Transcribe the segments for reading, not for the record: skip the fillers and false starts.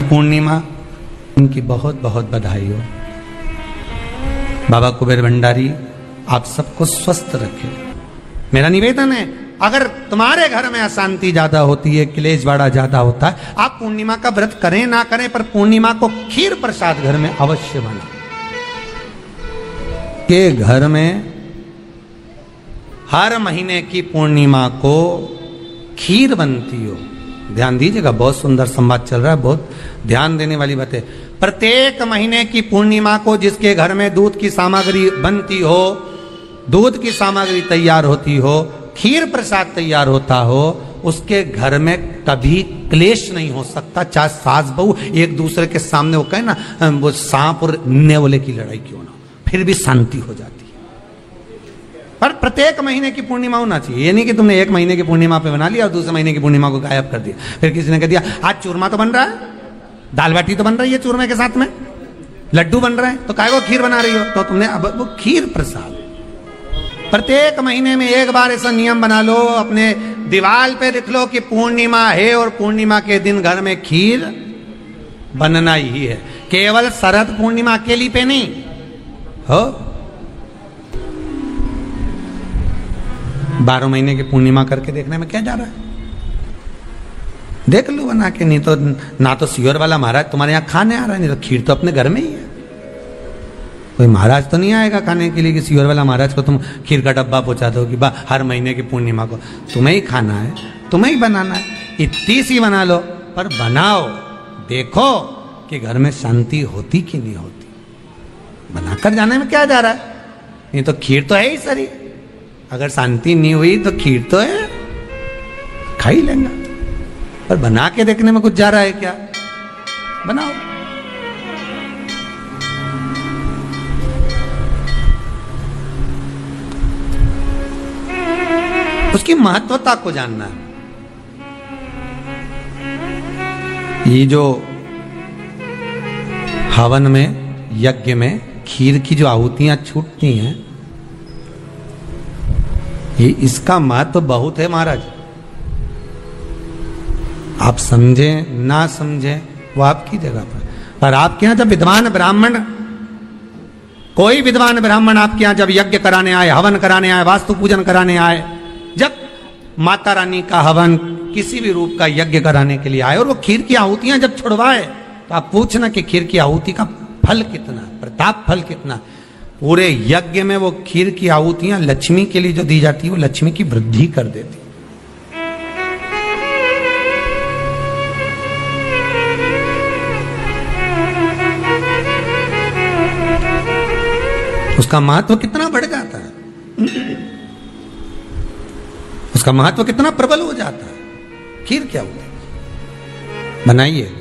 पूर्णिमा, उनकी बहुत बहुत बधाई हो। बाबा कुबेर भंडारी आप सबको स्वस्थ रखे। मेरा निवेदन है, अगर तुम्हारे घर में अशांति ज्यादा होती है, क्लेश बड़ा ज्यादा होता है, आप पूर्णिमा का व्रत करें ना करें, पर पूर्णिमा को खीर प्रसाद घर में अवश्य बना के घर में हर महीने की पूर्णिमा को खीर बनती हो। ध्यान दीजिएगा, बहुत सुंदर संवाद चल रहा है, बहुत ध्यान देने वाली बात है। प्रत्येक महीने की पूर्णिमा को जिसके घर में दूध की सामग्री बनती हो, दूध की सामग्री तैयार होती हो, खीर प्रसाद तैयार होता हो, उसके घर में कभी क्लेश नहीं हो सकता। चाहे सास बहू एक दूसरे के सामने वो कहे ना, वो सांप और नेवले की लड़ाई क्यों ना, फिर भी शांति हो जाती है। पर प्रत्येक महीने की पूर्णिमा होना चाहिए। ये नहीं कि तुमने एक महीने की पूर्णिमा पे बना लिया और दूसरे महीने की पूर्णिमा को गायब कर दिया। फिर किसी ने कह दिया आज चूरमा तो बन रहा है, दाल बाटी तो बन रही है चूरमे के साथ में, लड्डू बन रहे हैं, तो काय को खीर बना रही हो? तो तुमने अब वो खीर प्रसाद प्रत्येक महीने में एक बार ऐसा नियम बना लो, अपने दीवार पे लिख लो कि पूर्णिमा है और पूर्णिमा के दिन घर में खीर बनना ही है। केवल शरद पूर्णिमा अकेली पे नहीं हो, 12 महीने की पूर्णिमा करके देखने में क्या जा रहा है? देख लो बना के। नहीं तो ना तो सियोर वाला महाराज तुम्हारे यहाँ खाने आ रहा है, नहीं तो खीर तो अपने घर में ही है। कोई महाराज तो नहीं आएगा खाने के लिए कि सियोर वाला महाराज को तुम खीर का डब्बा पहुंचा दो कि हर महीने की पूर्णिमा को तुम्हें ही खाना है, तुम्हें ही बनाना है। इतनी सी बना लो, पर बनाओ, देखो कि घर में शांति होती कि नहीं होती। बनाकर जाने में क्या जा रहा है? नहीं तो खीर तो है ही सरी, अगर शांति नहीं हुई तो खीर तो है, खा ही लेंगे। पर बना के देखने में कुछ जा रहा है क्या? बनाओ। उसकी महत्वता को जानना है। ये जो हवन में, यज्ञ में खीर की जो आहुतियां छूटती हैं, ये इसका महत्व बहुत है महाराज। आप समझें ना समझें वो आपकी जगह पर आपके यहां जब विद्वान ब्राह्मण, कोई विद्वान ब्राह्मण आपके यहां जब यज्ञ कराने आए, हवन कराने आए, वास्तु पूजन कराने आए, जब माता रानी का हवन किसी भी रूप का यज्ञ कराने के लिए आए और वो खीर की आहुतियां जब छुड़वाए, तो आप पूछना कि खीर की आहुति का फल कितना, प्रताप फल कितना। पूरे यज्ञ में वो खीर की आहुतियां लक्ष्मी के लिए जो दी जाती है, वो लक्ष्मी की वृद्धि कर देती। उसका महत्व कितना बढ़ जाता है, उसका महत्व कितना प्रबल हो जाता है। खीर क्या होता है? बनाइए।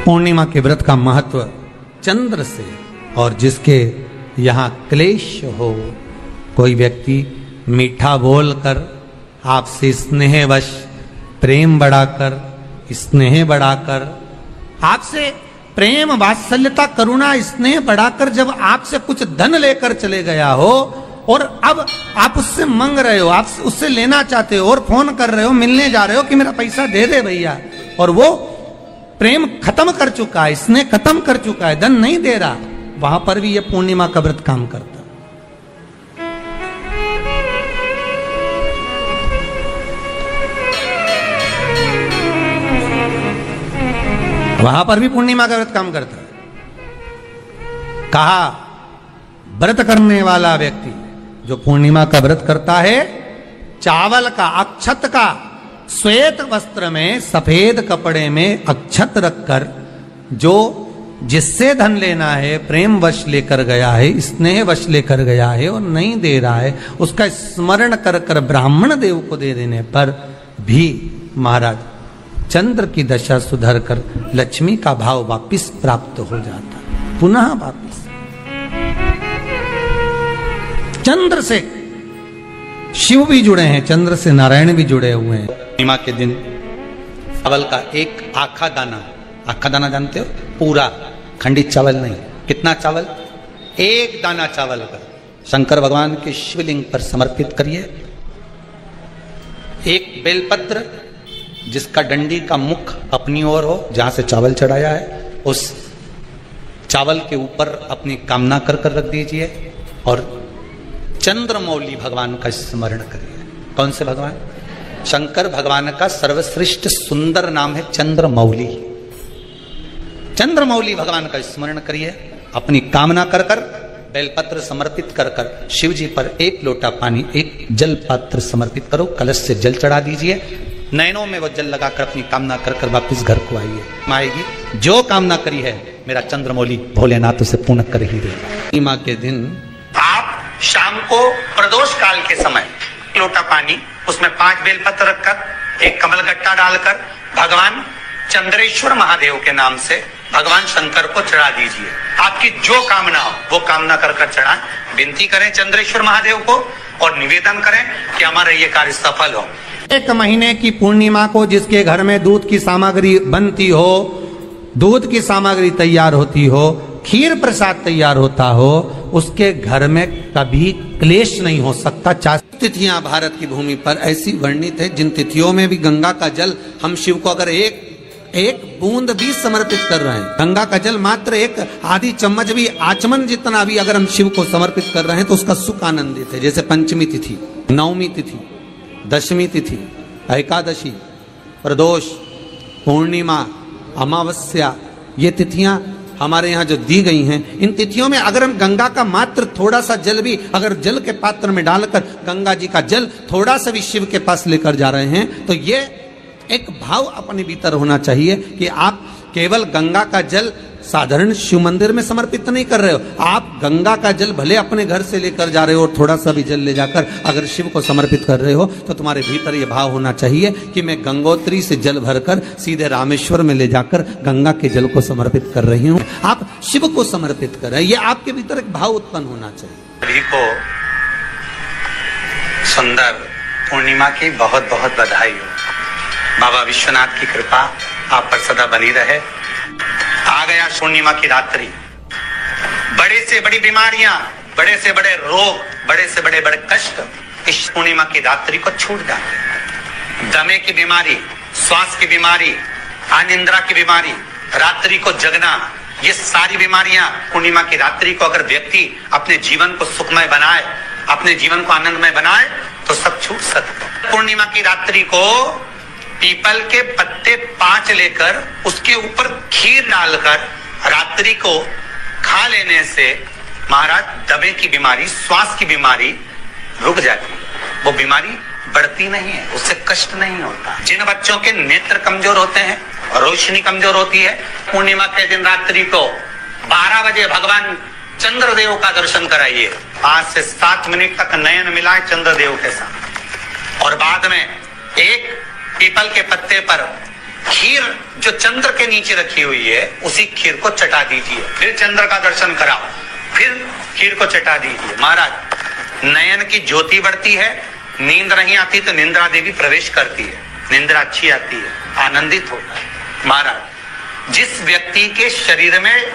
पूर्णिमा के व्रत का महत्व चंद्र से, और जिसके यहाँ क्लेश हो, कोई व्यक्ति मीठा बोलकर आपसे स्नेहवश प्रेम बढ़ाकर, स्नेह बढ़ाकर, आपसे प्रेम वात्सल्यता करुणा स्नेह बढ़ाकर जब आपसे कुछ धन लेकर चले गया हो और अब आप उससे मांग रहे हो, आप उससे लेना चाहते हो और फोन कर रहे हो, मिलने जा रहे हो कि मेरा पैसा दे दे भैया, और वो प्रेम खत्म कर चुका है, स्नेह खत्म कर चुका है, धन नहीं दे रहा, वहां पर भी ये पूर्णिमा का व्रत काम करता। वहां पर भी पूर्णिमा का व्रत काम करता है। कहा व्रत करने वाला व्यक्ति जो पूर्णिमा का व्रत करता है, चावल का, अक्षत का, श्वेत वस्त्र में, सफेद कपड़े में अक्षत रखकर, जो जिससे धन लेना है प्रेम वश लेकर गया है, स्नेह वश लेकर गया है और नहीं दे रहा है, उसका स्मरण कर कर ब्राह्मण देव को दे देने पर भी महाराज चंद्र की दशा सुधर कर लक्ष्मी का भाव वापिस प्राप्त हो जाता, पुनः वापिस। चंद्र से शिव भी जुड़े हैं, चंद्र से नारायण भी जुड़े हुए हैं। पूर्णिमा के दिन चावल का एक आखा दाना, आखा दाना जानते हो, पूरा खंडित चावल नहीं, कितना चावल? एक दाना चावल का शंकर भगवान के शिवलिंग पर समर्पित करिए। एक बेलपत्र जिसका डंडी का मुख अपनी ओर हो, जहां से चावल चढ़ाया है उस चावल के ऊपर अपनी कामना कर कर रख दीजिए और चंद्रमौली भगवान का स्मरण करिए। कौन से भगवान? शंकर भगवान का सर्वश्रेष्ठ सुंदर नाम है चंद्रमौली। चंद्रमौली भगवान का स्मरण करिए, अपनी कामना कर कर बेलपत्र समर्पित कर कर शिव जी पर एक लोटा पानी, एक जल पात्र समर्पित करो, कलश से जल चढ़ा दीजिए, नयनों में वो जल लगाकर अपनी कामना कर कर वापिस घर को आइए। आएगी जो कामना करी है मेरा चंद्रमौली भोलेनाथ उसे पूर्ण कर ही देगा। पूर्णिमा के दिन आप शाम को प्रदोष काल के समय लोटा पानी, उसमें 5 बेलपत्र रखकर, एक कमल गट्टा डालकर भगवान चंद्रेश्वर महादेव के नाम से भगवान शंकर को चढ़ा दीजिए। आपकी जो कामना हो वो कामना कर कर चढ़ाएं, विनती करें चंद्रेश्वर महादेव को और निवेदन करें कि हमारा ये कार्य सफल हो। एक महीने की पूर्णिमा को जिसके घर में दूध की सामग्री बनती हो, दूध की सामग्री तैयार होती हो, खीर प्रसाद तैयार होता हो, उसके घर में कभी क्लेश नहीं हो सकता। 4 तिथियां भारत की भूमि पर ऐसी वर्णित है जिन तिथियों में भी गंगा का जल हम शिव को अगर एक बूंद भी समर्पित कर रहे हैं, गंगा का जल मात्र एक आधी चम्मच भी, आचमन जितना भी अगर हम शिव को समर्पित कर रहे हैं तो उसका सुख आनंदित है। जैसे पंचमी तिथि, नवमी तिथि, दशमी तिथि, एकादशी, प्रदोष, पूर्णिमा, अमावस्या, ये तिथियां हमारे यहाँ जो दी गई हैं, इन तिथियों में अगर हम गंगा का मात्र थोड़ा सा जल भी अगर जल के पात्र में डालकर गंगा जी का जल थोड़ा सा भी शिव के पास लेकर जा रहे हैं तो ये एक भाव अपने भीतर होना चाहिए कि आप केवल गंगा का जल साधारण शिव मंदिर में समर्पित नहीं कर रहे हो, आप गंगा का जल भले अपने घर से लेकर जा रहे हो और थोड़ा सा भी जल ले जाकर अगर शिव को समर्पित कर रहे हो तो तुम्हारे भीतर ये भाव होना चाहिए कि मैं गंगोत्री से जल भरकर सीधे रामेश्वर में ले जाकर गंगा के जल को समर्पित कर रही हूँ। आप शिव को समर्पित कर रहे हैं, ये आपके भीतर एक भाव उत्पन्न होना चाहिए। सभी को सुंदर पूर्णिमा की बहुत बहुत बधाई हो। बाबा विश्वनाथ की कृपा आप पर सदा बनी रहे। आ गया पूर्णिमा की रात्रि, बड़े से बड़ी बीमारियां, बड़े से बड़े रोग, बड़े से बड़े बड़े कष्ट इस पूर्णिमा की रात्रि को छूट जाते। दमे की बीमारी, श्वास की बीमारी, अनिद्रा की बीमारी, रात्रि को जगना, ये सारी बीमारियां पूर्णिमा की रात्रि को अगर व्यक्ति अपने जीवन को सुखमय बनाए, अपने जीवन को आनंदमय बनाए तो सब छूट सकते। पूर्णिमा की रात्रि को पीपल के पत्ते 5 लेकर उसके ऊपर खीर डालकर रात्रि को खा लेने से महाराज दमे की बीमारी, श्वास की बीमारी रुक जाती है, वो बीमारी बढ़ती नहीं है, उससे कष्ट नहीं होता। जिन बच्चों के नेत्र कमजोर होते हैं, रोशनी कमजोर होती है, पूर्णिमा के दिन रात्रि को 12 बजे भगवान चंद्रदेव का दर्शन कराइए। 5 से 7 मिनट तक नयन मिलाए चंद्रदेव के साथ और बाद में एक पीपल के पत्ते पर खीर जो चंद्र के नीचे रखी हुई है उसी खीर को चटा दीजिए। फिर चंद्र का दर्शन कराओ, फिर खीर को चटा दीजिए। महाराज नयन की ज्योति बढ़ती है, नींद नहीं आती तो निंद्रा देवी प्रवेश करती है, निंद्रा अच्छी आती है, आनंदित होता है। महाराज जिस व्यक्ति के शरीर में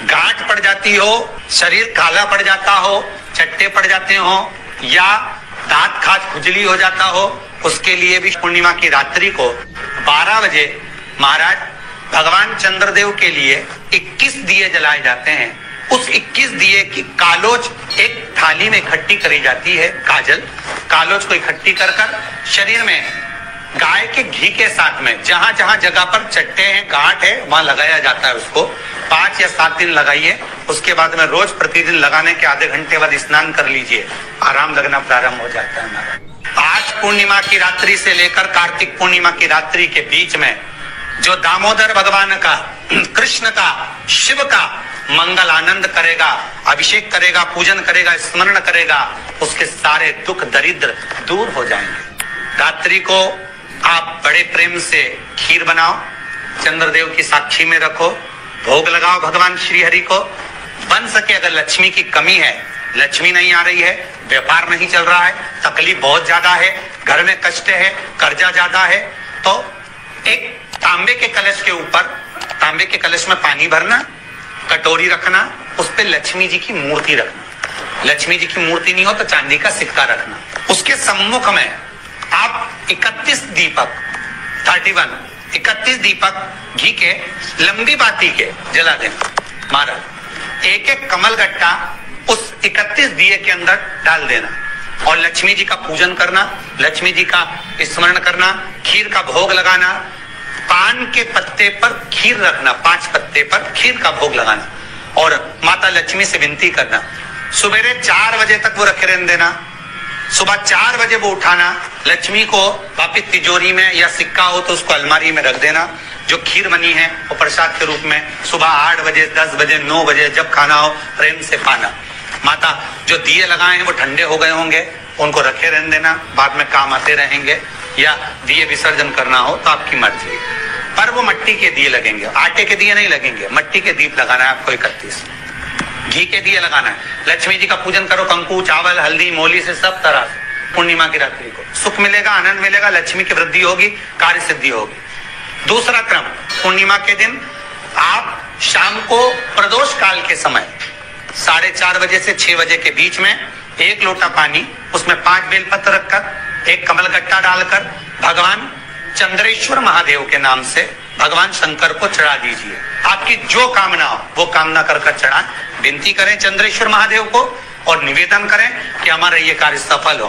गांठ पड़ जाती हो, शरीर काला पड़ जाता हो, चट्टे पड़ जाते हो या दांत खाज खुजली हो जाता हो, उसके लिए भी पूर्णिमा की रात्रि को 12 बजे महाराज भगवान चंद्रदेव के लिए 21 दिए जलाए जाते हैं। उस 21 दिए की कालोज एक थाली में इकट्ठी करी जाती है, कालोज को इकट्ठी कर शरीर में गाय के घी के साथ में जहां जहां जगह पर चट्टे हैं, गांठ है, वहां लगाया जाता है। उसको 5 या 7 दिन लगाइए, उसके बाद में रोज प्रतिदिन लगाने के आधे घंटे बाद स्नान कर लीजिए, आराम लगना प्रारंभ हो जाता है। हमारा आज पूर्णिमा की रात्रि से लेकर कार्तिक पूर्णिमा की रात्रि के बीच में जो दामोदर भगवान का, कृष्ण का, शिव का मंगल आनंद करेगा, अभिषेक करेगा, पूजन करेगा, स्मरण करेगा, उसके सारे दुख दरिद्र दूर हो जाएंगे। रात्रि को आप बड़े प्रेम से खीर बनाओ, चंद्रदेव की साक्षी में रखो, भोग लगाओ भगवान श्री हरि को। बन सके अगर लक्ष्मी की कमी है, लक्ष्मी नहीं आ रही है, व्यापार नहीं चल रहा है, तकलीफ बहुत ज्यादा है, घर में कष्ट है, कर्जा ज्यादा है, तो एक तांबे के कलश के ऊपर, तांबे के कलश में पानी भरना, कटोरी रखना, उस पे लक्ष्मी जी की मूर्ति रखना। लक्ष्मी जी की मूर्ति नहीं हो तो चांदी का सिक्का रखना। उसके सम्मुख में आप 31 दीपक 31 दीपक घी के लंबी बाती के जला देना। महाराज एक एक कमल गट्टा उस 31 दिए के अंदर डाल देना और लक्ष्मी जी का पूजन करना, लक्ष्मी जी का स्मरण करना, खीर का भोग लगाना, पान के पत्ते पर खीर रखना, 5 पत्ते पर खीर का भोग लगाना और माता लक्ष्मी से विनती करना। सुबेरे 4 बजे तक वो रखे रहने देना, सुबह 4 बजे वो उठाना, लक्ष्मी को वापिस तिजोरी में या सिक्का हो तो उसको अलमारी में रख देना। जो खीर बनी है वो प्रसाद के रूप में सुबह 8 बजे, 10 बजे, 9 बजे जब खाना हो प्रेम से पाना। माता जो दिए लगाए हैं वो ठंडे हो गए होंगे, उनको रखे रहने देना, बाद में काम आते रहेंगे, या दिए विसर्जन करना हो तो आपकी मर्जी। पर वो मिट्टी के दिए लगेंगे, आटे के दिए नहीं लगेंगे, मिट्टी के दीप लगाना है आपको। 31 घी के दिए लगाना है। लक्ष्मी जी का पूजन करो, कंकु, चावल, हल्दी, मोली से सब तरह से। पूर्णिमा की रात्रि को सुख मिलेगा, आनंद मिलेगा, लक्ष्मी की वृद्धि होगी, कार्य सिद्धि होगी। दूसरा क्रम, पूर्णिमा के दिन आप शाम को प्रदोष काल के समय 4:30 बजे से 6 बजे के बीच में 1 लोटा पानी, उसमें 5 बेलपत्र रखकर, 1 कमल गट्टा डालकर भगवान चंद्रेश्वर महादेव के नाम से भगवान शंकर को चढ़ा दीजिए। आपकी जो कामना हो वो कामना कर चढ़ा, विनती करें चंद्रेश्वर महादेव को और निवेदन करें कि हमारा ये कार्य सफल हो।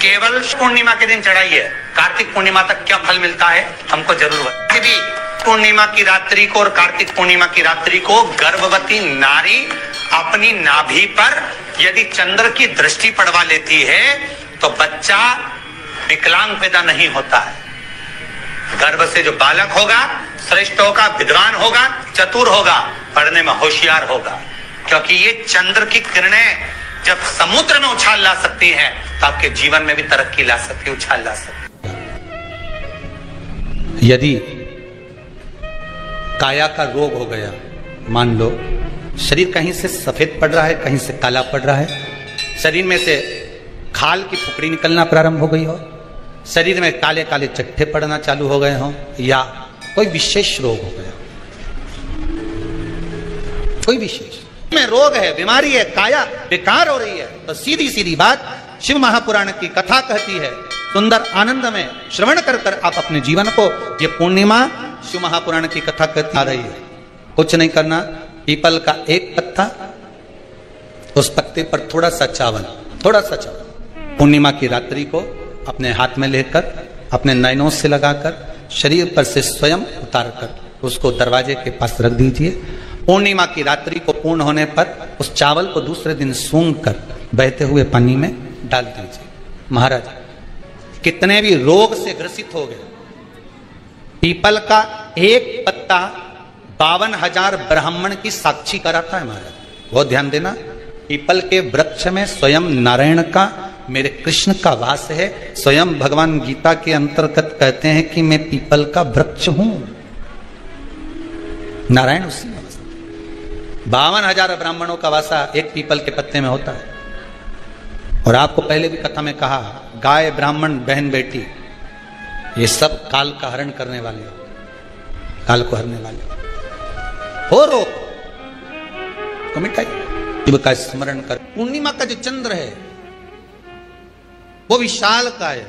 केवल पूर्णिमा के दिन चढ़ाइए, कार्तिक पूर्णिमा तक क्या फल मिलता है हमको जरूर भी। पूर्णिमा की रात्रि को और कार्तिक पूर्णिमा की रात्रि को गर्भवती नारी अपनी नाभि पर यदि चंद्र की दृष्टि पड़वा लेती है तो बच्चा विकलांग पैदा नहीं होता है। गर्भ से जो बालक होगा श्रेष्ठ होगा, विद्वान होगा, चतुर होगा, पढ़ने में होशियार होगा, क्योंकि ये चंद्र की किरणें जब समुद्र में उछाल ला सकती हैं तो आपके जीवन में भी तरक्की ला सकती है, उछाल ला सकती है। यदि काया का रोग हो गया, मान लो शरीर कहीं से सफेद पड़ रहा है, कहीं से काला पड़ रहा है, शरीर में से खाल की फुकड़ी निकलना प्रारंभ हो गई हो, शरीर में काले काले चट्टे पड़ना चालू हो गए हों, या कोई विशेष रोग हो गया, कोई विशेष में रोग है, बीमारी है, काया बेकार हो रही है, तो सीधी सीधी बात शिव महापुराण की कथा कहती है, सुंदर आनंद में श्रवण कर कर आप अपने जीवन को, ये पूर्णिमा शिव महापुराण की कथा कहती आ रही है। कुछ नहीं करना, पीपल का एक पत्ता, उस पत्ते पर थोड़ा सा चावल, पूर्णिमा की रात्रि को अपने हाथ में लेकर अपने नयनों से लगाकर शरीर पर से स्वयं उतारकर उसको दरवाजे के पास रख दीजिए। पूर्णिमा की रात्रि को पूर्ण होने पर उस चावल को दूसरे दिन सूंघ कर बहते हुए पानी में डाल दीजिए। महाराज कितने भी रोग से ग्रसित हो गए, पीपल का एक पत्ता 52,000 ब्राह्मण की साक्षी कराता है। महाराज बहुत ध्यान देना, पीपल के वृक्ष में स्वयं नारायण का, मेरे कृष्ण का वास है। स्वयं भगवान गीता के अंतर्गत कहते हैं कि मैं पीपल का वृक्ष हूं, नारायण उसी में वास। 52,000 ब्राह्मणों का वासा एक पीपल के पत्ते में होता है। और आपको पहले भी कथा में कहा, गाय, ब्राह्मण, बहन, बेटी, ये सब काल का हरण करने वाले हो, काल को हरने वाले हो। रोग को मिटाइए, शिव का स्मरण कर। पूर्णिमा का जो चंद्र है वो विशाल का है,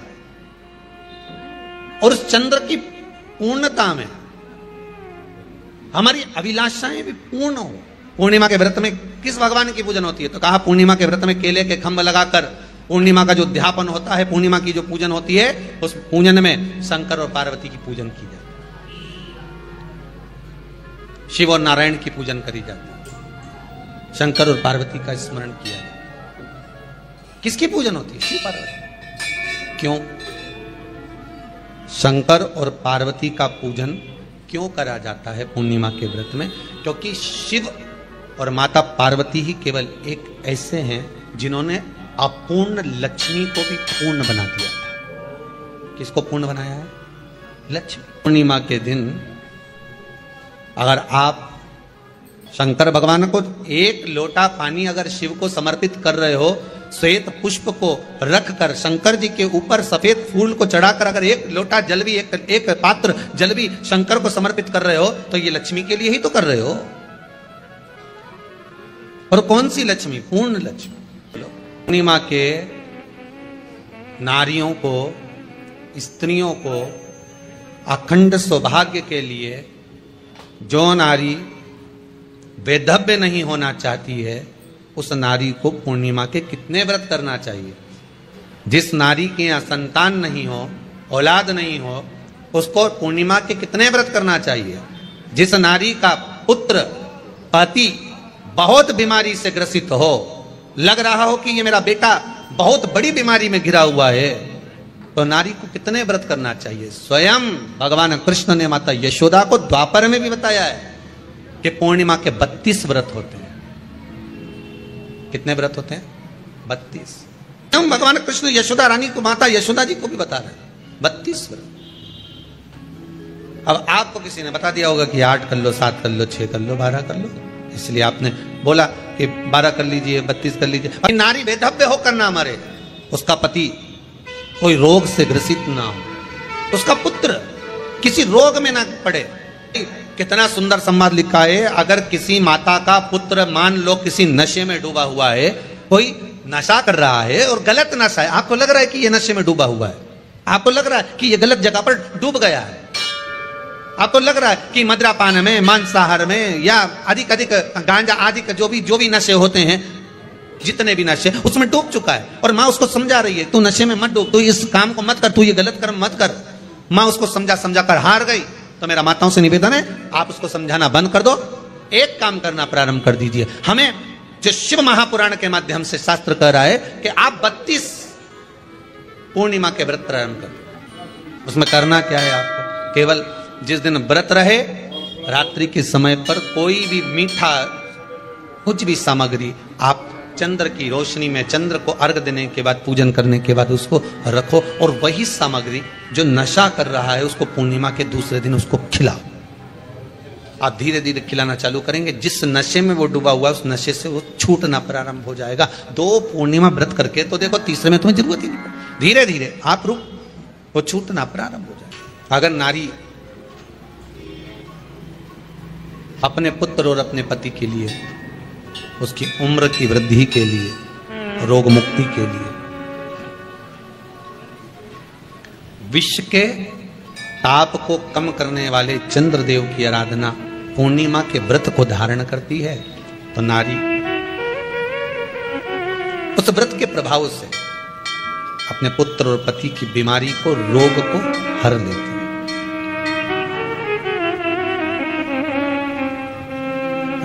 और उस चंद्र की पूर्णता में हमारी अभिलाषाएं भी पूर्ण हो। पूर्णिमा के व्रत में किस भगवान की पूजन होती है? तो कहा पूर्णिमा के व्रत में केले के खंभ लगाकर पूर्णिमा का जो अध्यापन होता है, पूर्णिमा की जो पूजन होती है, उस पूजन में शंकर और पार्वती की पूजन की जाती है, शिव और नारायण की पूजन करी जाती है, शंकर और पार्वती का स्मरण किया जाता है। किसकी पूजन होती है? शिव पार्वती। क्यों शंकर और पार्वती का पूजन क्यों करा जाता है पूर्णिमा के व्रत में? क्योंकि शिव और माता पार्वती ही केवल एक ऐसे हैं जिन्होंने अपूर्ण लक्ष्मी को भी पूर्ण बना दिया था। किसको पूर्ण बनाया है? लक्ष्मी। पूर्णिमा के दिन अगर आप शंकर भगवान को एक लोटा पानी अगर शिव को समर्पित कर रहे हो, श्वेत पुष्प को रखकर शंकर जी के ऊपर सफेद फूल को चढ़ाकर अगर एक लोटा जल भी, एक पात्र जल भी शंकर को समर्पित कर रहे हो, तो ये लक्ष्मी के लिए ही तो कर रहे हो। और कौन सी लक्ष्मी? पूर्ण लक्ष्मी। पूर्णिमा के नारियों को, स्त्रियों को अखंड सौभाग्य के लिए जो नारी वैधव्य नहीं होना चाहती है, उस नारी को पूर्णिमा के कितने व्रत करना चाहिए? जिस नारी के यहाँ संतान नहीं हो, औलाद नहीं हो, उसको पूर्णिमा के कितने व्रत करना चाहिए? जिस नारी का पुत्र पति बहुत बीमारी से ग्रसित हो, लग रहा हो कि ये मेरा बेटा बहुत बड़ी बीमारी में घिरा हुआ है, तो नारी को कितने व्रत करना चाहिए? स्वयं भगवान कृष्ण ने माता यशोदा को द्वापर में भी बताया है कि पूर्णिमा के 32 व्रत होते हैं। कितने व्रत होते हैं? 32। हम भगवान कृष्ण यशोदा रानी को, माता यशोदा जी को भी बता रहे हैं 32 व्रत। अब आपको किसी ने बता दिया होगा कि 8 कर लो, 7 कर लो, 6 कर लो, 12 कर लो, इसलिए आपने बोला कि 12 कर लीजिए, 32 कर लीजिए। नारी वैधव्य होकर ना मरे, उसका पति कोई रोग से ग्रसित ना हो, उसका पुत्र किसी रोग में ना पड़े। कितना सुंदर संवाद लिखा है। अगर किसी माता का पुत्र मान लो किसी नशे में डूबा हुआ है, कोई नशा कर रहा है और गलत नशा है, आपको लग रहा है कि ये नशे में डूबा हुआ है, आपको लग रहा है कि ये गलत जगह पर डूब गया है, आपको लग रहा है कि मद्रापान में, मांसाहार में या अधिक गांजा आदि का जो भी नशे होते हैं, जितने भी नशे, उसमें डूब चुका है और माँ उसको समझा रही है, तू नशे में मत डूब, तू इस काम को मत कर, तू ये गलत कर्म मत कर। माँ उसको समझा कर हार गई। तो मेरा माताओं से निवेदन है, आप उसको समझाना बंद कर दो, एक काम करना प्रारंभ कर दीजिए। हमें जो शिव महापुराण के माध्यम से शास्त्र कह रहा है कि आप 32 पूर्णिमा के व्रत प्रारंभ कर। उसमें करना क्या है? आपको केवल जिस दिन व्रत रहे, रात्रि के समय पर कोई भी मीठा, कुछ भी सामग्री आप चंद्र की रोशनी में, चंद्र को अर्घ देने के बाद, पूजन करने के बाद उसको रखो, और वही सामग्री जो नशा कर रहा है उसको पूर्णिमा के दूसरे दिन उसको खिलाओ। आप धीरे धीरे खिलाना चालू करेंगे, जिस नशे में वो डूबा हुआ है उस नशे से वो छूटना प्रारंभ हो जाएगा। 2 पूर्णिमा व्रत करके तो देखो, तीसरे में तुम्हें जरूरत ही नहीं पड़ेगी, धीरे धीरे आप वो छूटना प्रारंभ हो जाएगा। अगर नारी अपने पुत्र और अपने पति के लिए, उसकी उम्र की वृद्धि के लिए, रोग मुक्ति के लिए, विश्व के ताप को कम करने वाले चंद्रदेव की आराधना पूर्णिमा के व्रत को धारण करती है, तो नारी उस व्रत के प्रभाव से अपने पुत्र और पति की बीमारी को, रोग को हर लेती है।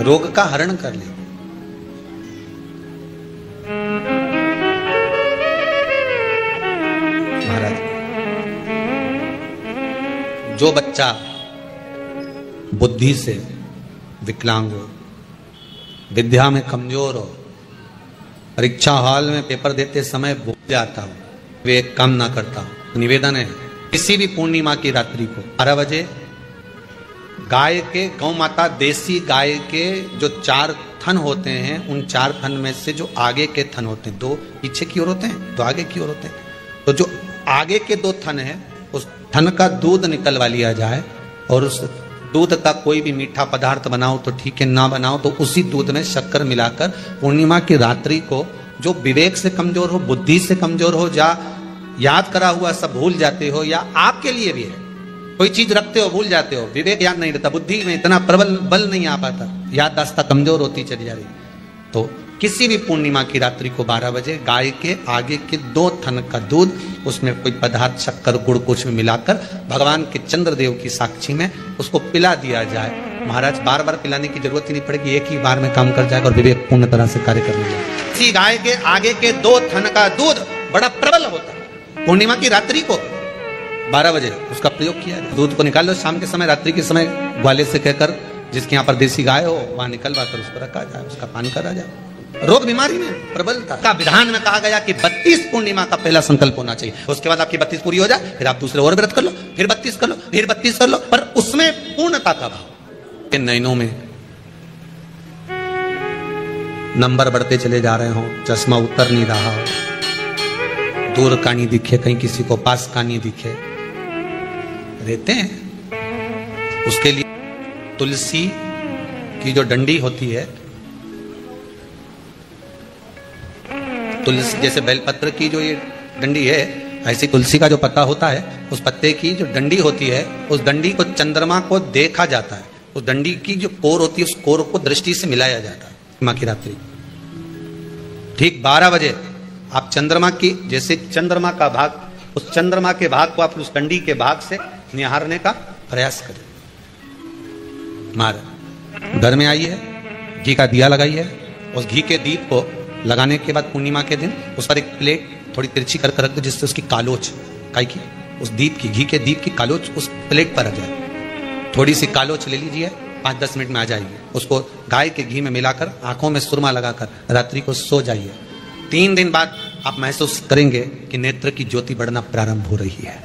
रोग का हरण कर लेती। महाराज, जो बच्चा बुद्धि से विकलांग हो, विद्या में कमजोर हो, परीक्षा हॉल में पेपर देते समय भूल जाता हो, वे एक काम ना करता हो, निवेदन है किसी भी पूर्णिमा की रात्रि को 12 बजे गाय के, गौ माता देसी गाय के जो 4 थन होते हैं, उन 4 थन में से जो आगे के थन होते हैं, 2 पीछे की ओर होते हैं, 2 आगे की ओर होते हैं, तो जो आगे के 2 थन है उस थन का दूध निकलवा लिया जाए, और उस दूध का कोई भी मीठा पदार्थ बनाओ तो ठीक है, ना बनाओ तो उसी दूध में शक्कर मिलाकर पूर्णिमा की रात्रि को, जो विवेक से कमजोर हो, बुद्धि से कमजोर हो, या याद करा हुआ सब भूल जाते हो, या आपके लिए भी है कोई चीज रखते हो भूल जाते हो, विवेक याद नहीं रहता, बुद्धि में इतना प्रबल बल नहीं आ पाता, याददाश्त कमजोर होती चली जा रही, तो किसी भी पूर्णिमा की रात्रि को 12 बजे गाय के आगे के 2 थन का दूध, उसमें कोई पदार्थ, शक्कर, गुड़ कुछ में मिलाकर भगवान के चंद्रदेव की साक्षी में उसको पिला दिया जाए। महाराज, बार बार पिलाने की जरूरत ही नहीं पड़ेगी, एक ही बार में काम कर जाएगा और विवेक पूर्ण तरह से कार्य करने लगेगा। इसी गाय के आगे के 2 थन का दूध बड़ा प्रबल होता है। पूर्णिमा की रात्रि को 12 बजे उसका प्रयोग किया जाए। दूध को निकाल लो, शाम के समय, रात्रि के समय ग्वाले से कहकर, जिसके यहाँ पर देसी गाय हो वहां निकलवा कर उसको रखा जाए, उसका पान करा जाए। रोग बीमारी में प्रबलता का विधान में कहा गया कि 32 पूर्णिमा का पहला संकल्प होना चाहिए, उसके बाद आपकी 32 पूरी हो जाए, फिर आप दूसरे और व्रत कर लो, फिर 32 कर लो, फिर 32 कर लो, पर उसमें पूर्णता का भाव। इन नयनों में नंबर बढ़ते चले जा रहे हो, चश्मा उतर नहीं रहा हो, दूर का नहीं दिखे, कहीं किसी को पास का नहीं दिखे, रहते हैं। उसके लिए तुलसी की जो डंडी होती है, तुलसी जैसे बेलपत्र की जो ये डंडी है, ऐसी तुलसी का जो पत्ता होता है, उस पत्ते की जो डंडी होती है, उस डंडी को चंद्रमा को देखा जाता है। उस डंडी की जो कोर होती है, उस कोर को दृष्टि से मिलाया जाता है। माँ की रात्रि ठीक 12 बजे आप चंद्रमा की, जैसे चंद्रमा का भाग, उस चंद्रमा के भाग को आप उस डंडी के भाग से निहारने का प्रयास करें। महाराज घर में आई है, घी का दिया लगाई है, उस घी के दीप को लगाने के बाद पूर्णिमा के दिन उस पर एक प्लेट थोड़ी तिरछी करके रख दो, जिससे उसकी कालोच काई की, उस दीप की, घी के दीप की कालोच उस प्लेट पर आ जाए। थोड़ी सी कालोच ले लीजिए, 5-10 मिनट में आ जाएगी। उसको गाय के घी में मिलाकर आंखों में सुरमा लगाकर रात्रि को सो जाइए। 3 दिन बाद आप महसूस करेंगे कि नेत्र की ज्योति बढ़ना प्रारंभ हो रही है।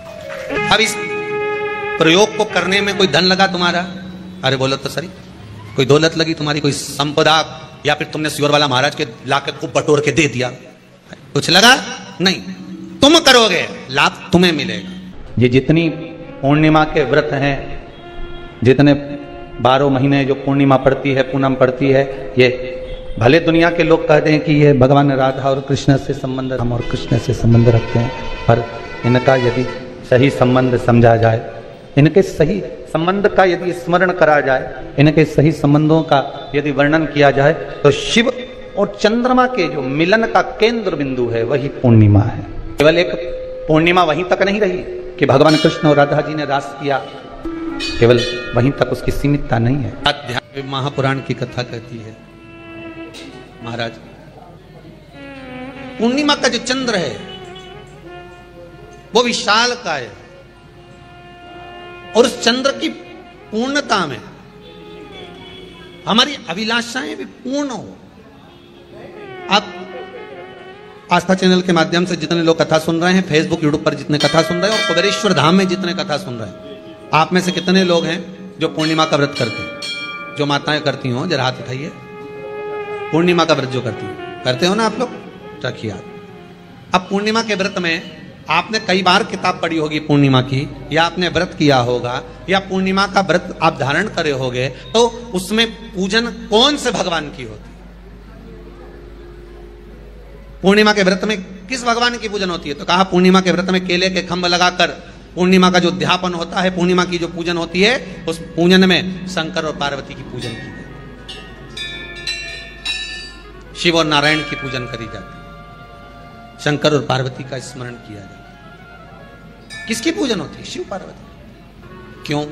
अब इस प्रयोग को करने में कोई धन लगा तुम्हारा? अरे बोलो तो सही, कोई दौलत लगी तुम्हारी, कोई संपदा, या फिर तुमने सियोर वाला महाराज के लाके खूब बटोर के दे दिया, कुछ लगा नहीं। तुम करोगे, लाभ तुम्हें मिलेगा। ये जितनी पूर्णिमा के व्रत हैं, जितने 12 महीने जो पूर्णिमा पड़ती है, पूनम पड़ती है, ये भले दुनिया के लोग कहते हैं कि ये भगवान राधा और कृष्ण से संबंध, हम और कृष्ण से संबंध रखते हैं, पर इनका यदि सही संबंध समझा जाए, इनके सही संबंध का यदि स्मरण करा जाए, इनके सही संबंधों का यदि वर्णन किया जाए, तो शिव और चंद्रमा के जो मिलन का केंद्र बिंदु है वही पूर्णिमा है। केवल एक पूर्णिमा वहीं तक नहीं रही कि भगवान कृष्ण और राधा जी ने रास किया, केवल वहीं तक उसकी सीमितता नहीं है। अध्यात्म महापुराण की कथा कहती है महाराज, पूर्णिमा का जो चंद्र है वो विशाल का है, और उस चंद्र की पूर्णता में हमारी अभिलाषाएं भी पूर्ण हो। आप आस्था चैनल के माध्यम से जितने लोग कथा सुन रहे हैं, फेसबुक यूट्यूब पर जितने कथा सुन रहे हैं, और कुबेरेश्वर धाम में जितने कथा सुन रहे हैं, आप में से कितने लोग हैं जो पूर्णिमा का व्रत करते हैं? जो माताएं करती हो जरा हाथ उठाइए। पूर्णिमा का व्रत जो करते हो ना आप लोग, रखिए हाथ। अब पूर्णिमा के व्रत में आपने कई बार किताब पढ़ी होगी पूर्णिमा की, या आपने व्रत किया होगा, या पूर्णिमा का व्रत आप धारण करे होगे, तो उसमें पूजन कौन से भगवान की होती है? पूर्णिमा के व्रत में किस भगवान की पूजन होती है? तो कहा पूर्णिमा के व्रत में केले के खंभ लगाकर पूर्णिमा का जो अध्यापन होता है, पूर्णिमा की जो पूजन होती है, उस पूजन में शंकर और पार्वती की पूजन की जाती है, शिव और नारायण की पूजन करी जाती है, शंकर और पार्वती का स्मरण किया जाता है। किसकी पूजन होती है? शिव पार्वती। क्यों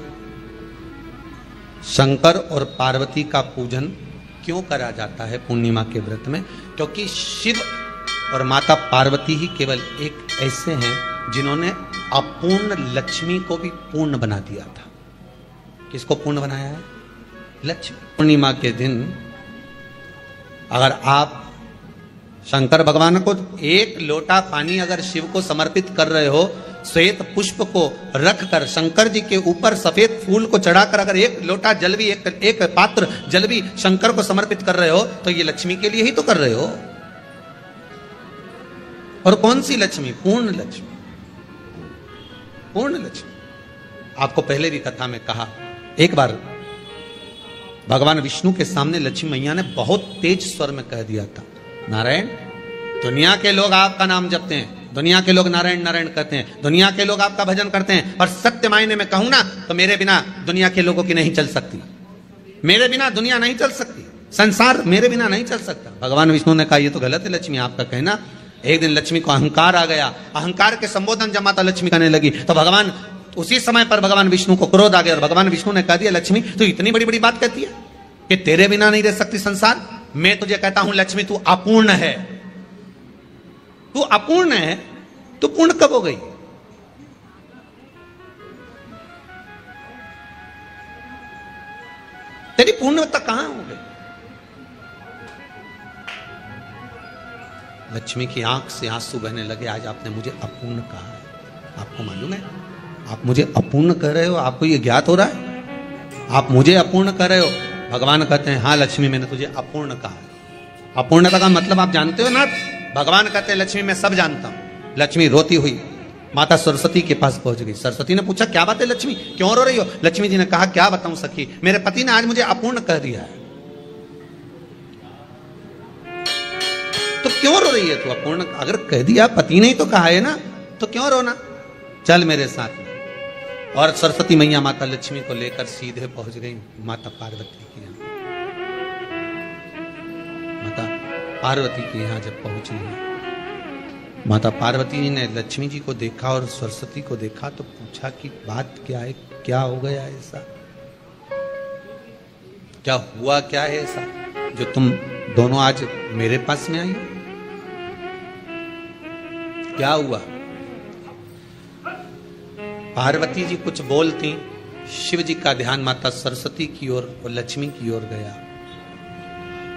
शंकर और पार्वती का पूजन क्यों करा जाता है पूर्णिमा के व्रत में? क्योंकि शिव और माता पार्वती ही केवल एक ऐसे हैं जिन्होंने अपूर्ण लक्ष्मी को भी पूर्ण बना दिया था। किसको पूर्ण बनाया है? लक्ष्मी। पूर्णिमा के दिन अगर आप शंकर भगवान को एक लोटा पानी अगर शिव को समर्पित कर रहे हो, श्वेत पुष्प को रखकर शंकर जी के ऊपर सफेद फूल को चढ़ाकर अगर एक लोटा जल भी, एक पात्र जल भी शंकर को समर्पित कर रहे हो, तो ये लक्ष्मी के लिए ही तो कर रहे हो। और कौन सी लक्ष्मी? पूर्ण लक्ष्मी। पूर्ण लक्ष्मी। आपको पहले भी कथा में कहा, एक बार भगवान विष्णु के सामने लक्ष्मी मैया ने बहुत तेज स्वर में कह दिया था, नारायण, दुनिया के लोग आपका नाम जपते हैं, दुनिया के लोग नारायण नारायण कहते हैं, दुनिया के लोग आपका भजन करते हैं, पर सत्य मायने में कहूं ना तो मेरे बिना दुनिया के लोगों की नहीं चल सकती, मेरे बिना दुनिया नहीं चल सकती, संसार मेरे बिना नहीं चल सकता। भगवान विष्णु ने कहा ये तो गलत है लक्ष्मी आपका कहना। एक दिन लक्ष्मी को अहंकार आ गया, अहंकार के संबोधन जब माता लक्ष्मी करने लगी तो भगवान, उसी समय पर भगवान विष्णु को क्रोध आ गया, और भगवान विष्णु ने कह दिया लक्ष्मी तू इतनी बड़ी बड़ी बात कहती है कि तेरे बिना नहीं रह सकती संसार। मैं तुझे कहता हूं लक्ष्मी तू अपूर्ण है, तू अपूर्ण है, तू पूर्ण कब हो गई? तेरी पूर्णता कहां हो गई? लक्ष्मी की आंख से आंसू बहने लगे, आज आपने मुझे अपूर्ण कहा है। आपको मालूम है आप मुझे अपूर्ण कह रहे हो? आपको ये ज्ञात हो रहा है आप मुझे अपूर्ण कह रहे हो? भगवान कहते हैं हाँ लक्ष्मी मैंने तुझे अपूर्ण कहा है। अपूर्णता का मतलब आप जानते हो ना? भगवान कहते हैं लक्ष्मी मैं सब जानता हूं। लक्ष्मी रोती हुई माता सरस्वती के पास पहुंच गई। सरस्वती ने पूछा क्या बात है लक्ष्मी, क्यों रो रही हो? लक्ष्मी जी ने कहा क्या बताऊं सखी, मेरे पति ने आज मुझे अपूर्ण कह दिया है। तो क्यों रो रही है तू? अपूर्ण अगर कह दिया, पति ने ही तो कहा है ना, तो क्यों रोना, चल मेरे साथ में। और सरस्वती मैया माता लक्ष्मी को लेकर सीधे पहुंच गई माता पार्वती के यहाँ। माता पार्वती के यहाँ जब पहुंची, माता पार्वती जी ने लक्ष्मी जी को देखा और सरस्वती को देखा तो पूछा कि बात क्या है, क्या हो गया ऐसा, क्या हुआ, क्या है ऐसा जो तुम दोनों आज मेरे पास में आई, क्या हुआ। पार्वती जी कुछ बोलती, शिव जी का ध्यान माता सरस्वती की ओर और लक्ष्मी की ओर गया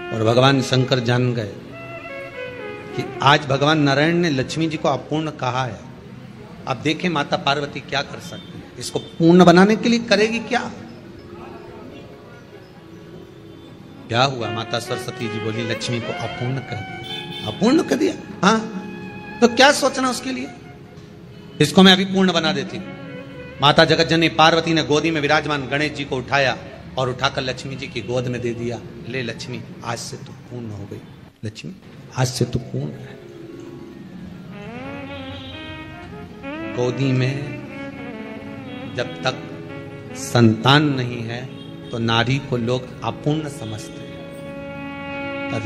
और भगवान शंकर जान गए कि आज भगवान नारायण ने लक्ष्मी जी को अपूर्ण कहा है। अब देखें माता पार्वती क्या कर सकती है, इसको पूर्ण बनाने के लिए करेगी क्या। क्या हुआ, माता सरस्वती जी बोली लक्ष्मी को अपूर्ण कर दिया। अपूर्ण कर दिया, हाँ तो क्या सोचना उसके लिए, इसको मैं अभी पूर्ण बना देती। माता जगतजननी पार्वती ने गोदी में विराजमान गणेश जी को उठाया और उठाकर लक्ष्मी जी की गोद में दे दिया। ले लक्ष्मी, आज से तू पूर्ण हो गई, लक्ष्मी आज से तू पूर्ण है। गोदी में जब तक संतान नहीं है तो नारी को लोग अपूर्ण समझते हैं। पर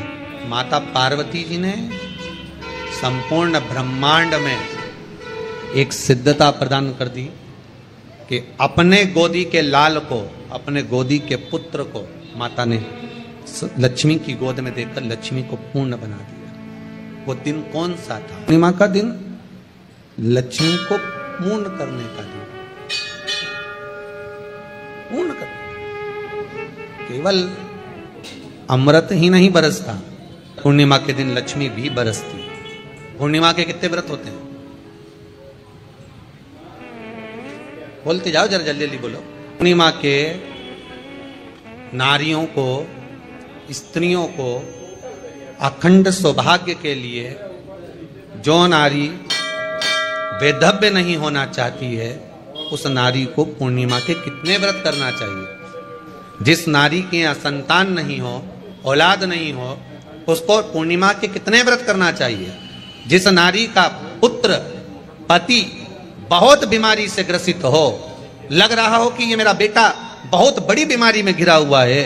माता पार्वती जी ने संपूर्ण ब्रह्मांड में एक सिद्धता प्रदान कर दी कि अपने गोदी के लाल को, अपने गोदी के पुत्र को माता ने लक्ष्मी की गोद में देकर लक्ष्मी को पूर्ण बना दिया। वो दिन कौन सा था, पूर्णिमा का दिन, लक्ष्मी को पूर्ण करने का दिन, पूर्ण करने। केवल अमृत ही नहीं बरसता, पूर्णिमा के दिन लक्ष्मी भी बरसती। पूर्णिमा के कितने व्रत होते हैं, बोलते जाओ जरा, जल्दी जल्दी बोलो। पूर्णिमा के नारियों को, स्त्रियों को अखंड सौभाग्य के लिए, जो नारी वैधव्य नहीं होना चाहती है उस नारी को पूर्णिमा के कितने व्रत करना चाहिए। जिस नारी के यहाँ संतान नहीं हो, औलाद नहीं हो, उसको पूर्णिमा के कितने व्रत करना चाहिए। जिस नारी का पुत्र, पति बहुत बीमारी से ग्रसित हो, लग रहा हो कि ये मेरा बेटा बहुत बड़ी बीमारी में घिरा हुआ है,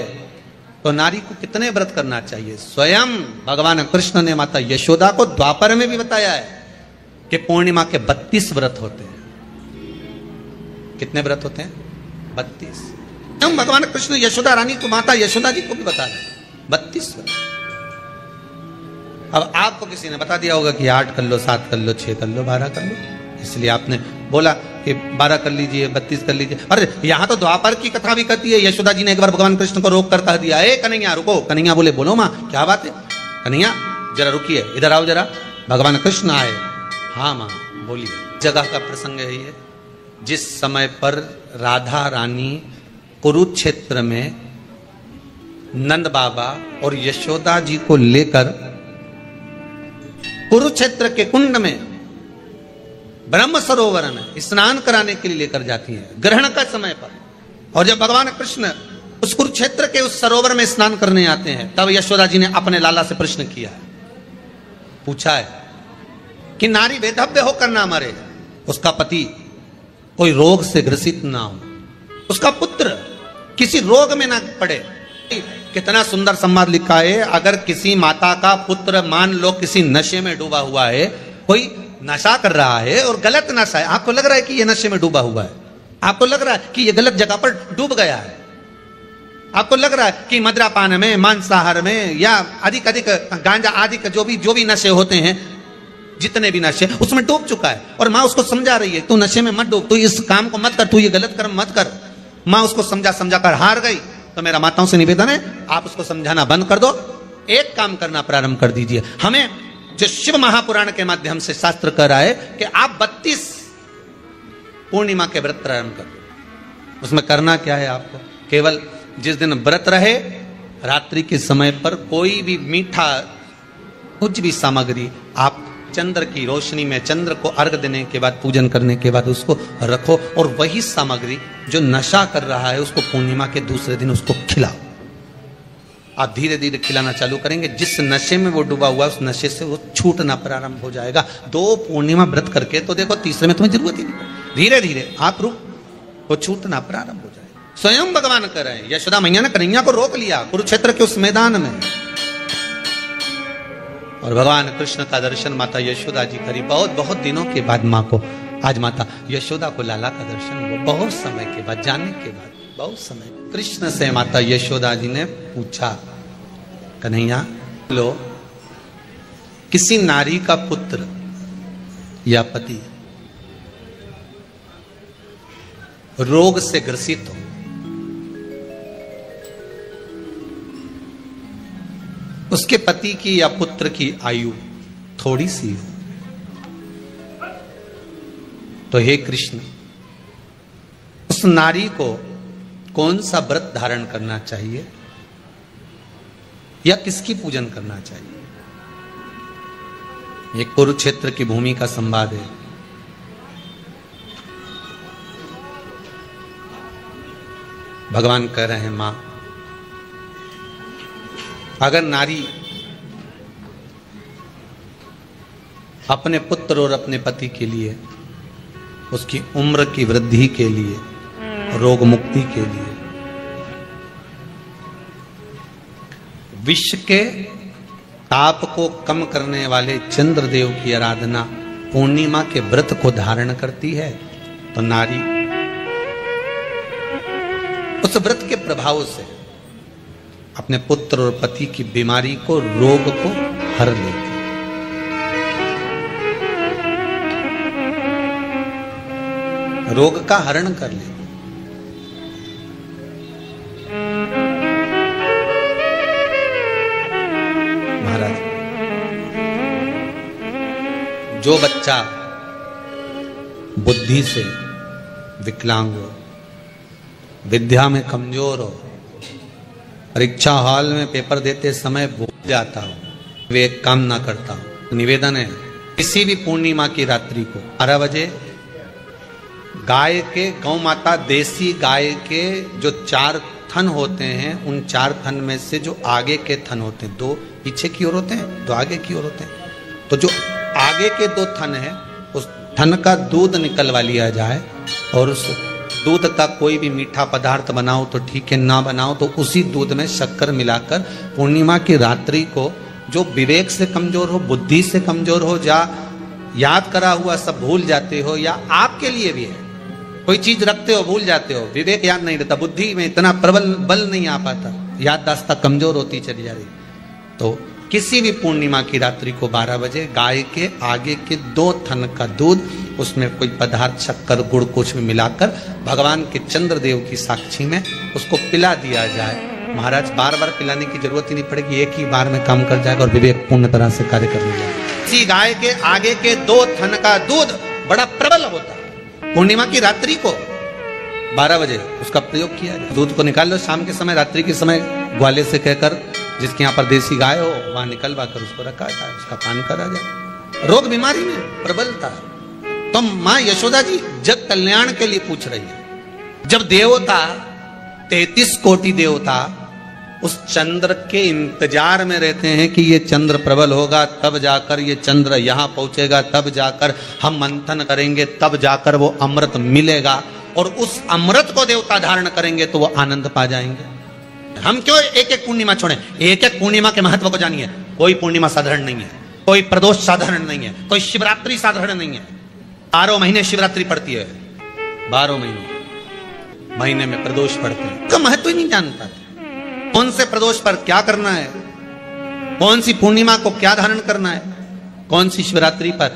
तो नारी को कितने व्रत करना चाहिए। स्वयं भगवान कृष्ण ने माता यशोदा को द्वापर में भी बताया है कि पूर्णिमा के 32 व्रत होते हैं। कितने व्रत होते हैं, 32। हम भगवान कृष्ण यशोदा रानी को, माता यशोदा जी को भी बता रहे हैं 32 व्रत। अब आपको किसी ने बता दिया होगा कि 8 कर लो, 7 कर लो, 6 कर लो, 12 कर लो, इसलिए आपने बोला कि 12 कर लीजिए, 32 कर लीजिए। अरे यहां तो द्वापर की कथा भी कहती है। यशोदा जी ने एक बार भगवान कृष्ण को रोक कर कह दिया, ए कन्हैया रुको। कन्हैया बोले, बोलो माँ क्या बात है, कन्हैया जरा रुकिए, इधर आओ जरा। भगवान कृष्ण आए, हाँ माँ बोलिए। जगह का प्रसंग है ये, जिस समय पर राधा रानी कुरुक्षेत्र में नंद बाबा और यशोदा जी को लेकर कुरुक्षेत्र के कुंड में ब्रह्म सरोवर में स्नान कराने के लिए लेकर जाती है, ग्रहण का समय पर। और जब भगवान कृष्ण उस कुरुक्षेत्र के उस सरोवर में स्नान करने आते हैं, तब यशोदा जी ने अपने लाला से प्रश्न किया है, पूछा है कि नारी वैधव्य होकर ना मरे, उसका पति कोई रोग से ग्रसित ना हो, उसका पुत्र किसी रोग में ना पड़े। कितना सुंदर संवाद लिखा है। अगर किसी माता का पुत्र मान लो किसी नशे में डूबा हुआ है, कोई नशा कर रहा है और गलत नशा है, आपको लग रहा है कि ये नशे में डूबा हुआ है, आपको लग रहा है कि ये गलत जगह पर डूब गया है, आपको लग रहा है कि मदिरापान में, मांसाहार में या अधिक गांजा आदि का जो भी नशे होते हैं, जितने भी नशे, उसमें डूब चुका है। और माँ उसको समझा रही है, तू नशे में मत डूब, तू इस काम को मत कर, तू ये गलत कर्म मत कर। माँ उसको समझा कर हार गई। तो मेरा माताओं से निवेदन है, आप उसको समझाना बंद कर दो, एक काम करना प्रारंभ कर दीजिए। हमें जो शिव महापुराण के माध्यम से शास्त्र कह रहा है कि आप 32 पूर्णिमा के व्रत प्रारंभ कर दो। उसमें करना क्या है आपको, केवल जिस दिन व्रत रहे रात्रि के समय पर कोई भी मीठा कुछ भी सामग्री आप चंद्र की रोशनी में, चंद्र को अर्घ देने के बाद, पूजन करने के बाद उसको रखो, और वही सामग्री जो नशा कर रहा है उसको पूर्णिमा के दूसरे दिन उसको खिलाओ। आप धीरे धीरे खिलाना चालू करेंगे। जिस नशे में वो डूबा हुआ उस नशे से वो छूटना प्रारंभ हो जाएगा। 2 पूर्णिमा व्रत करके तो देखो, तीसरे में तुम्हें जरूरत ही नहीं। धीरे धीरे आप रुक, वो छूटना प्रारंभ हो जाएगा। स्वयं भगवान कर रहे हैं। यशोदा मैया ने कन्हैया को रोक लिया कुरुक्षेत्र के उस मैदान में, और भगवान कृष्ण का दर्शन माता यशोदा जी करी। बहुत बहुत दिनों के बाद माँ को, आज माता यशोदा को लाला का दर्शन हुआ। बहुत समय के बाद, जाने के बाद बहुत समय। कृष्ण से माता यशोदा जी ने पूछा, कन्हैया लो, किसी नारी का पुत्र या पति रोग से ग्रसित हो, उसके पति की या पुत्र की आयु थोड़ी सी हो, तो हे कृष्ण, उस नारी को कौन सा व्रत धारण करना चाहिए या किसकी पूजन करना चाहिए? ये कुरुक्षेत्र की भूमि का संवाद है। भगवान कह रहे हैं, मां, अगर नारी अपने पुत्र और अपने पति के लिए, उसकी उम्र की वृद्धि के लिए, रोग मुक्ति के लिए, विश्व के ताप को कम करने वाले चंद्रदेव की आराधना पूर्णिमा के व्रत को धारण करती है, तो नारी उस व्रत के प्रभाव से अपने पुत्र और पति की बीमारी को, रोग को हर लेती। रोग का हरण कर लेती। महाराज, जो बच्चा बुद्धि से विकलांग हो, विद्या में कमजोर हो, परीक्षा हॉल में पेपर देते समय भूल जाता हो, वे काम ना करता हो, निवेदन है किसी भी पूर्णिमा की रात्रि को 12 बजे गाय के, गौ माता देसी गाय के जो 4 थन होते हैं, उन 4 थन में से जो आगे के थन होते हैं, 2 पीछे की ओर होते हैं, 2 आगे की ओर होते हैं, तो जो आगे के 2 थन है, उस थन का दूध निकलवा लिया जाए, और उस दूध का कोई भी मीठा पदार्थ बनाओ तो ठीक है, ना बनाओ तो उसी दूध में शक्कर मिलाकर पूर्णिमा की रात्रि को, जो विवेक से कमजोर हो, बुद्धि से कमजोर हो, या याद करा हुआ सब भूल जाते हो, या आपके लिए भी है कोई चीज रखते हो भूल जाते हो, विवेक याद नहीं रहता, बुद्धि में इतना प्रबल बल नहीं आ पाता, याददाश्त कमजोर होती चली जा रही, तो किसी भी पूर्णिमा की रात्रि को 12 बजे गाय के आगे के 2 थन का दूध, उसमें कोई पदार्थ, शक्कर, गुड़ कुछ भी मिलाकर भगवान के चंद्रदेव की साक्षी में उसको पिला दिया जाए। महाराज, बार बार पिलाने की जरूरत ही नहीं पड़ेगी, एक ही बार में काम कर जाएगा और विवेक पूर्ण तरह से कार्य करने लगेगा। इसी गाय के आगे के 2 थन का दूध बड़ा प्रबल होता है। पूर्णिमा की रात्रि को 12 बजे उसका प्रयोग किया जाए। दूध को निकाल लो शाम के समय, रात्रि के समय ग्वाले से कहकर, जिसके यहाँ पर देसी गाय हो, वहां निकलवा कर उसको रखा जाए, उसका पान करा जाए। रोग बीमारी में प्रबलता है तो मां यशोदा जी जग कल्याण के लिए पूछ रही है। जब देवता 33 कोटि देवता उस चंद्र के इंतजार में रहते हैं कि ये चंद्र प्रबल होगा, तब जाकर ये चंद्र यहां पहुंचेगा, तब जाकर हम मंथन करेंगे, तब जाकर वो अमृत मिलेगा, और उस अमृत को देवता धारण करेंगे तो वो आनंद पा जाएंगे। हम क्यों एक एक पूर्णिमा छोड़ें? एक एक पूर्णिमा के महत्व को जानिए। कोई पूर्णिमा साधारण नहीं है, कोई प्रदोष साधारण नहीं है, कोई शिवरात्रि साधारण नहीं है। 12 महीने शिवरात्रि पड़ती है, 12 महीने में प्रदोष पड़ते हैं, तो महत्व ही नहीं जान पाते। कौन से प्रदोष पर क्या करना है, कौन सी पूर्णिमा को क्या धारण करना है, कौन सी शिवरात्रि पर।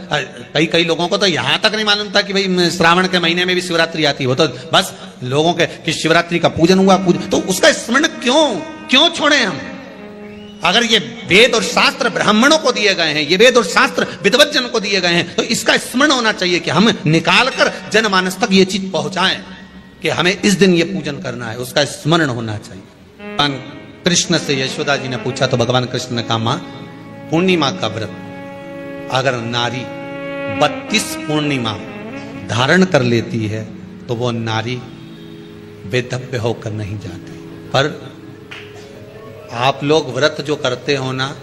कई लोगों को तो यहां तक नहीं मालूम था कि भाई श्रावण के महीने में भी शिवरात्रि आती है। वो तो बस लोगों के कि शिवरात्रि का पूजन हुआ, तो उसका स्मरण क्यों छोड़े हम? अगर ये वेद और शास्त्र ब्राह्मणों को दिए गए हैं, ये वेद और शास्त्र विद्वत जन को दिए गए हैं, तो इसका स्मरण होना चाहिए कि हम निकाल कर जनमानस तक ये चीज पहुंचाएं कि हमें इस दिन ये पूजन करना है, उसका स्मरण होना चाहिए। भगवान कृष्ण से यशोदा जी ने पूछा तो भगवान कृष्ण ने कहा, मां, पूर्णिमा का व्रत अगर नारी 32 पूर्णिमा धारण कर लेती है तो वो नारी वेदव्य होकर नहीं जाती, पर आप लोग व्रत जो करते हो ना,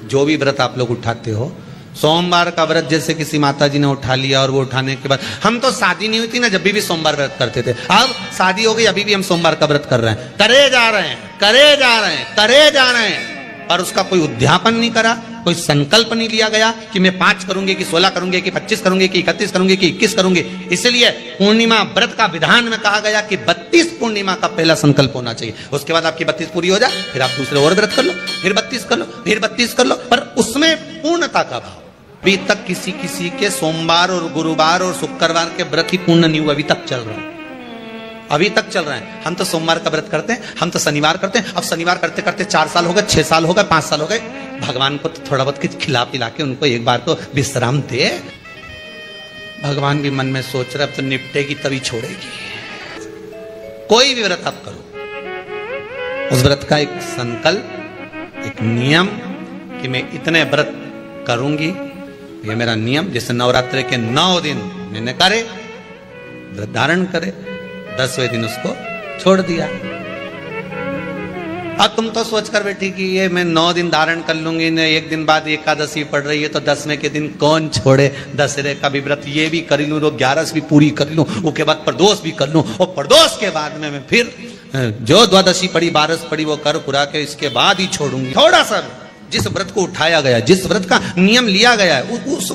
जो भी व्रत आप लोग उठाते हो, सोमवार का व्रत जैसे किसी माता जी ने उठा लिया और वो उठाने के बाद, हम तो शादी नहीं हुई थी ना जब भी सोमवार व्रत करते थे, अब शादी हो गई अभी भी हम सोमवार का व्रत कर रहे हैं, करे जा रहे हैं, करे जा रहे हैं, करे जा रहे हैं, और उसका कोई उद्यापन नहीं करा, कोई संकल्प नहीं लिया गया कि मैं 5 करूंगी कि 16 करूंगी कि 25 करूंगी कि 31 करूंगी कि 21 करूंगी। इसलिए पूर्णिमा व्रत का विधान में कहा गया कि 32 पूर्णिमा का पहला संकल्प होना चाहिए, उसके बाद आपकी 32 पूरी हो जाए, फिर आप दूसरे और व्रत कर लो, फिर 32 कर लो, फिर 32 कर लो, पर उसमें पूर्णता का भाव। अभी तक किसी के सोमवार और गुरुवार और शुक्रवार के व्रत ही पूर्ण नहीं हुआ, अभी तक चल रहा है, अभी तक चल रहा है। हम तो सोमवार का व्रत करते हैं, हम तो शनिवार करते हैं, अब शनिवार करते करते 4 साल हो गए, 6 साल हो गए, 5 साल हो गए। भगवान को तो थोड़ा बहुत कुछ खिला पिला के उनको एक बार तो विश्राम दे। भगवान भी मन में सोच रहे अब तो निपटेगी तभी छोड़ेगी। कोई भी व्रत आप करो, उस व्रत का एक संकल्प, एक नियम कि मैं इतने व्रत करूंगी, ये मेरा नियम। जैसे नवरात्रि के 9 दिन मैंने करे, व्रत धारण करे, 10वें दिन उसको छोड़ दिया। अब तुम तो सोच कर बैठी कि ये मैं 9 दिन धारण कर लूंगी, ने एक दिन बाद एकादशी पड़ रही है तो 10वें के दिन कौन छोड़े, दशहरे का भी व्रत ये भी कर लूं, 11 भी पूरी कर लूं, उसके बाद प्रदोष भी कर लूं, और प्रदोष के बाद में मैं फिर जो द्वादशी पड़ी 12 पड़ी वो कर पूरा के इसके बाद ही छोड़ूंगी। थोड़ा सा जिस व्रत को उठाया गया, जिस व्रत का नियम लिया गया है,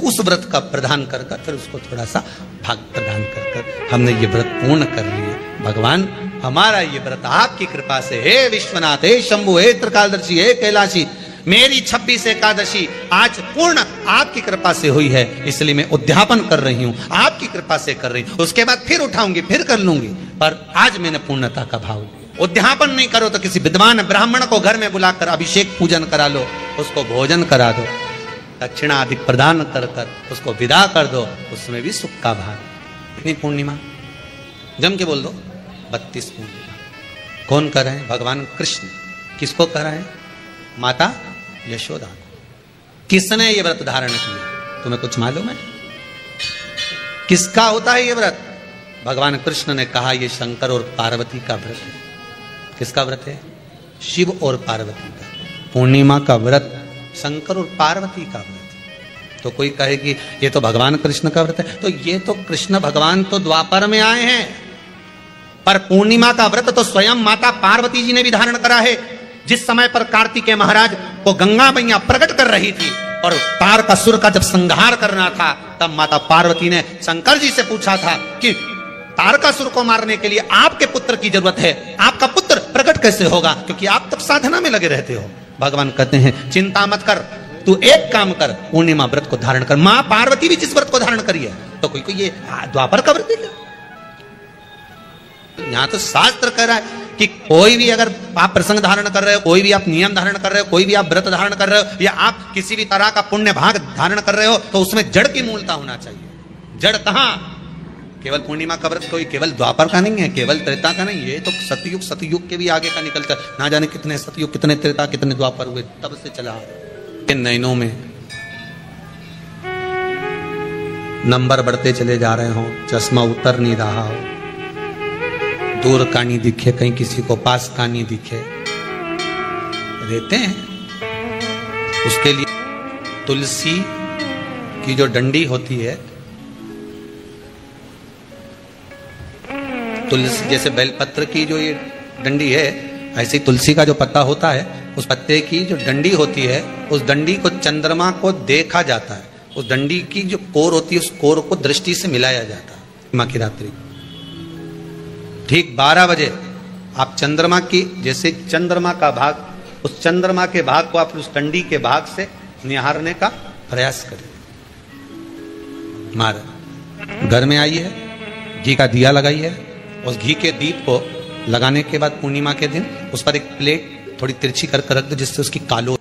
उस व्रत का प्रदान कर फिर उसको थोड़ा सा भाग प्रदान कर हमने ये व्रत पूर्ण कर लिया। भगवान हमारा ये व्रत आपकी कृपा से, हे विश्वनाथ, हे शंभु, हे त्रिकालदर्शी, हे कैलाशी, मेरी 26 एकादशी आज पूर्ण आपकी कृपा से हुई है, इसलिए मैं उद्यापन कर रही हूं, आपकी कृपा से कर रही हूं, उसके बाद फिर उठाऊंगी, फिर कर लूंगी, पर आज मैंने पूर्णता का भाव लिया। उद्यापन नहीं करो तो किसी विद्वान ब्राह्मण को घर में बुलाकर अभिषेक पूजन करा लो, उसको भोजन करा दो, दक्षिणा आदि प्रदान कर उसको विदा कर दो, उसमें भी सुख का भाव। इतनी पूर्णिमा जम के बोल दो, 32 पूर्णिमा। कौन कर रहे हैं? भगवान कृष्ण। किसको कर रहे हैं? माता यशोदा। किसने ये व्रत धारण किया? तुम्हें कुछ मालूम है किसका होता है ये व्रत? भगवान कृष्ण ने कहा ये शंकर और पार्वती का व्रत है। किसका व्रत है? शिव और पार्वती का। पूर्णिमा का व्रत शंकर और पार्वती का व्रत। तो कोई कहे कि ये तो भगवान कृष्ण का व्रत है, तो ये तो कृष्ण भगवान तो द्वापर में आए हैं, पर पूर्णिमा का व्रत तो स्वयं माता पार्वती जी ने भी धारण करा है। जिस समय पर कार्तिकेय महाराज को गंगा मैया प्रकट कर रही थी और तारकासुर का जब संहार करना था, तब माता पार्वती ने शंकर जी से पूछा था कि तारकासुर को मारने के लिए आपके पुत्र की जरूरत है, आपका पुत्र प्रकट कैसे होगा, क्योंकि आप तब साधना में लगे रहते हो। भगवान कहते हैं चिंता मत कर, तू एक काम कर, पूर्णिमा व्रत को धारण कर। मां पार्वती भी जिस व्रत को धारण करी है, तो कोई ये द्वापर का व्रत है? यहां तो शास्त्र कह रहा है कि कोई भी अगर आप प्रसंग धारण कर रहे हो, कोई भी आप नियम धारण कर रहे हो, कोई भी आप व्रत धारण कर रहे हो, या आप किसी भी तरह का पुण्य भाग धारण कर रहे हो, तो उसमें जड़ की मूलता होना चाहिए। जड़ कहां? केवल पूर्णिमा का व्रत कोई केवल द्वापर का नहीं है, केवल त्रेता का नहीं, ये तो सतयुग के भी आगे का निकलता है। ना जाने कितने सतयुग, कितने त्रेता, कितने द्वापर हुए, तब से चला। नैनों में नंबर बढ़ते चले जा रहे हो, चश्मा उतर नहीं रहा हो, दूर का नहीं दिखे, कहीं किसी को पास का नहीं दिखे, रहते हैं। उसके लिए तुलसी की जो डंडी होती है, तुलसी जैसे बेलपत्र की जो ये डंडी है, ऐसे ही तुलसी का जो पत्ता होता है, उस पत्ते की जो डंडी होती है, उस डंडी को चंद्रमा को देखा जाता है। उस डंडी की जो कोर होती है, उस कोर को दृष्टि से मिलाया जाता है। माँ की रात्रि ठीक 12 बजे आप चंद्रमा की, जैसे चंद्रमा का भाग, उस चंद्रमा के भाग को आप उस डंडी के भाग से निहारने का प्रयास करें। मार घर में आई है, घी का दिया लगाई है, उस घी के दीप को लगाने के बाद पूर्णिमा के दिन उस पर एक प्लेट थोड़ी तिरछी कर रख दो, जिससे उसकी कालो